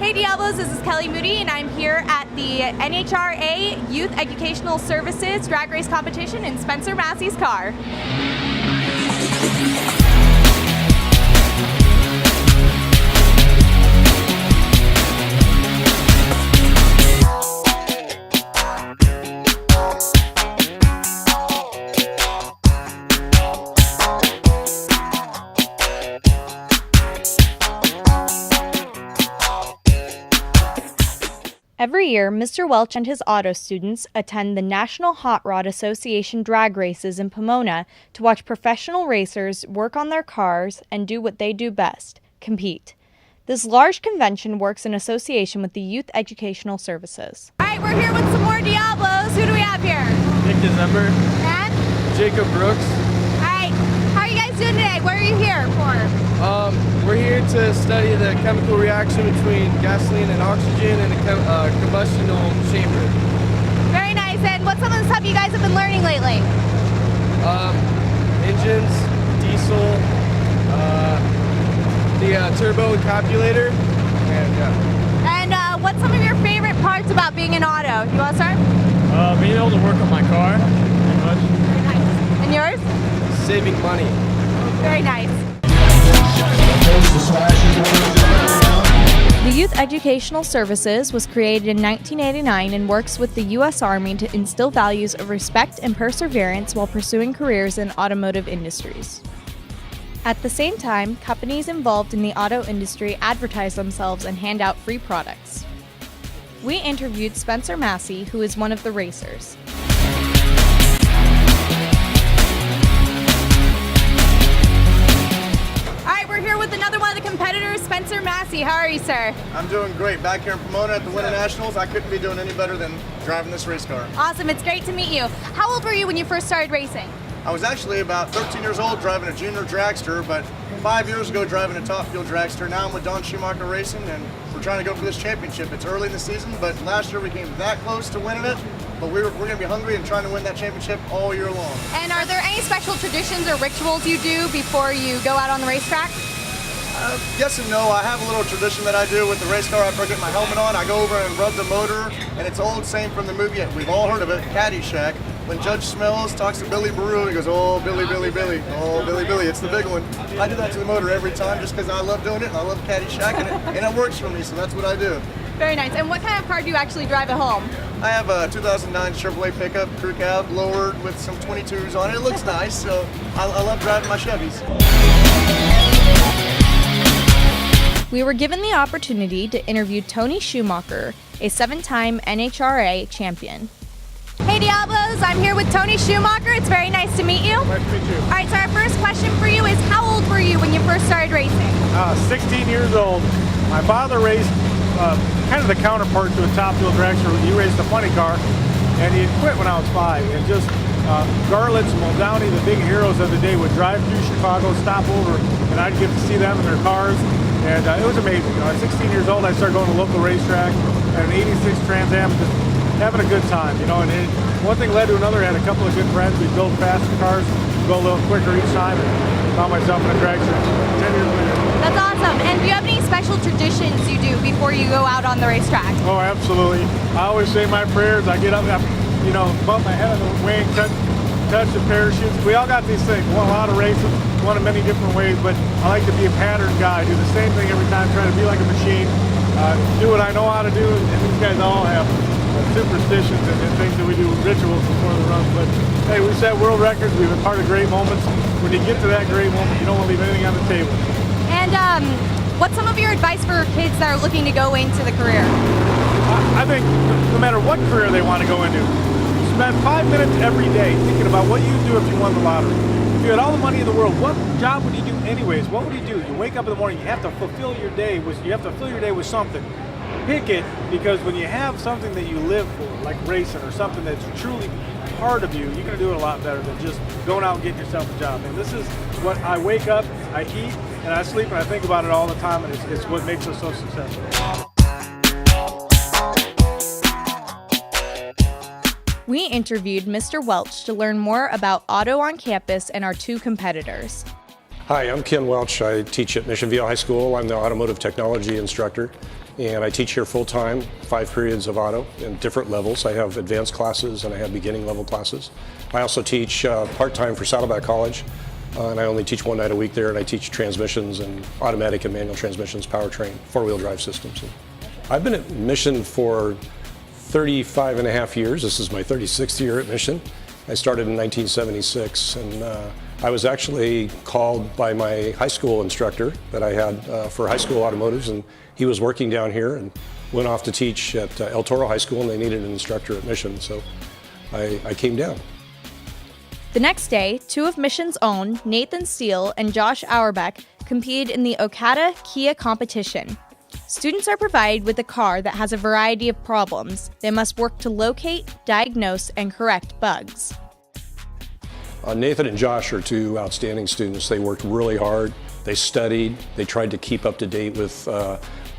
Hey Diablos, this is Kelly Moody and I'm here at the NHRA Youth Educational Services Drag Race Competition in Spencer Massey's car. Every year, Mr. Welch and his auto students attend the National Hot Rod Association drag races in Pomona to watch professional racers work on their cars and do what they do best, compete. This large convention works in association with the Youth Educational Services. All right, we're here with some more Diablos. Who do we have here? Nick December. And? Jacob Brooks. All right, how are you guys doing today? What are you here for? We're here to study the chemical reaction between gasoline and oxygen in a combustional chamber. Very nice. And what's some of the stuff you guys have been learning lately? Engines, diesel, the turbo encapsulator, And what's some of your favorite parts about being an auto? You want to start? Being able to work on my car, pretty much. Very nice. And yours? saving money. Very nice. The Youth Educational Services was created in 1989 and works with the U.S. Army to instill values of respect and perseverance while pursuing careers in automotive industries. At the same time, companies involved in the auto industry advertise themselves and hand out free products. We interviewed Spencer Massey, who is one of the racers. We're here with another one of the competitors, Spencer Massey. How are you, sir? I'm doing great. Back here in Pomona at the Winter Nationals, I couldn't be doing any better than driving this race car. Awesome. It's great to meet you. How old were you when you first started racing? I was actually about 13 years old driving a junior dragster, but 5 years ago driving a top fuel dragster. Now I'm with Don Schumacher Racing, and we're trying to go for this championship. It's early in the season, but last year we came that close to winning it. But we're going to be hungry and trying to win that championship all year long. And are there any special traditions or rituals you do before you go out on the racetrack? Yes and no. I have a little tradition that I do with the race car. After I get my helmet on, I go over and rub the motor, and it's old saying from the movie, we've all heard of it, Caddyshack. When Judge Smells talks to Billy Baru, he goes, "Oh, Billy, Billy, Billy. Oh, Billy, Billy." It's the big one. I do that to the motor every time just because I love doing it, and I love Caddyshack, and it works for me, so that's what I do. Very nice. And what kind of car do you actually drive at home? I have a 2009 Chevrolet pickup, crew cab, lowered with some 22s on it. It looks nice, so I love driving my Chevys. We were given the opportunity to interview Tony Schumacher, a 7-time NHRA champion. Hey Diablos, I'm here with Tony Schumacher. It's very nice to meet you. Nice to meet you. All right, so our first question for you is, how old were you when you first started racing? 16 years old. My father raced kind of the counterpart to a top fuel dragster. He raced a funny car, and he had quit when I was 5. And just Garlitz, Muldowney, the big heroes of the day, would drive through Chicago, stop over, and I'd get to see them in their cars. And it was amazing. You know, at 16 years old, I started going to local racetrack at an 86 Trans Am, just having a good time, you know. And one thing led to another. I had a couple of good friends. We'd build faster cars, go a little quicker each time, and found myself in a dragster 10 years later. That's awesome. And do you have any special traditions you do before you go out on the racetrack? Oh, absolutely. I always say my prayers. I get up, you know, bump my head on the wing, touch the parachutes. We all got these things. Won a lot of races, won in many different ways, but I like to be a pattern guy. Do the same thing every time, try to be like a machine, do what I know how to do, and these guys all have superstitions and things that we do, rituals before the run. But hey, we set world records. We've been part of great moments. When you get to that great moment, you don't want to leave anything on the table. And what's some of your advice for kids that are looking to go into the career? I think no matter what career they want to go into, spend 5 minutes every day thinking about what you'd do if you won the lottery. If you had all the money in the world, what job would you do anyways? What would you do? You wake up in the morning, you have to fulfill your day with something. Pick it, because when you have something that you live for, like racing or something that's truly part of you, you're going to do it a lot better than just going out and getting yourself a job. And this is what I wake up, I eat, and I sleep, and I think about it all the time, and it's what makes us so successful. We interviewed Mr. Welch to learn more about auto on campus and our 2 competitors. Hi, I'm Ken Welch. I teach at Mvhs High School. I'm the automotive technology instructor, and I teach here full-time, 5 periods of auto in different levels. I have advanced classes and I have beginning level classes. I also teach part-time for Saddleback College, and I only teach 1 night a week there, and I teach transmissions and automatic and manual transmissions, powertrain, 4-wheel drive systems. I've been at Mission for 35 and a half years. This is my 36th year at Mission. I started in 1976, and I was actually called by my high school instructor that I had for high school automotives, and he was working down here and went off to teach at El Toro High School, and they needed an instructor at Mission, so I came down. The next day, 2 of Mission's own, Nathan Steele and Josh Auerbach, competed in the Okada Kia competition. Students are provided with a car that has a variety of problems. They must work to locate, diagnose, and correct bugs. Nathan and Josh are 2 outstanding students. They worked really hard. They studied. They tried to keep up to date with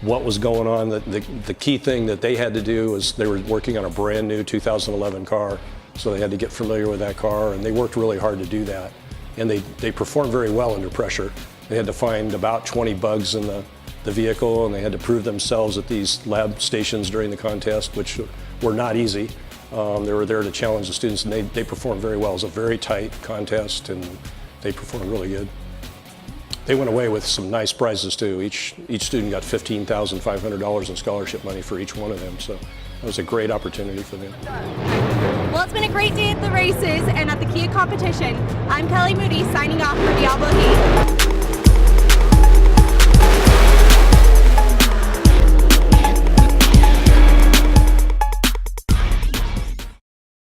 what was going on. The key thing that they had to do was they were working on a brand new 2011 car, so they had to get familiar with that car, and they worked really hard to do that. And they performed very well under pressure. They had to find about 20 bugs in the vehicle, and they had to prove themselves at these lab stations during the contest, which were not easy. They were there to challenge the students, and they performed very well. It was a very tight contest, and they performed really good. They went away with some nice prizes too. Each student got $15,500 in scholarship money for each one of them, so it was a great opportunity for them. Well, it's been a great day at the races and at the Kia competition. I'm Kelly Moody signing off for Diablo Heat.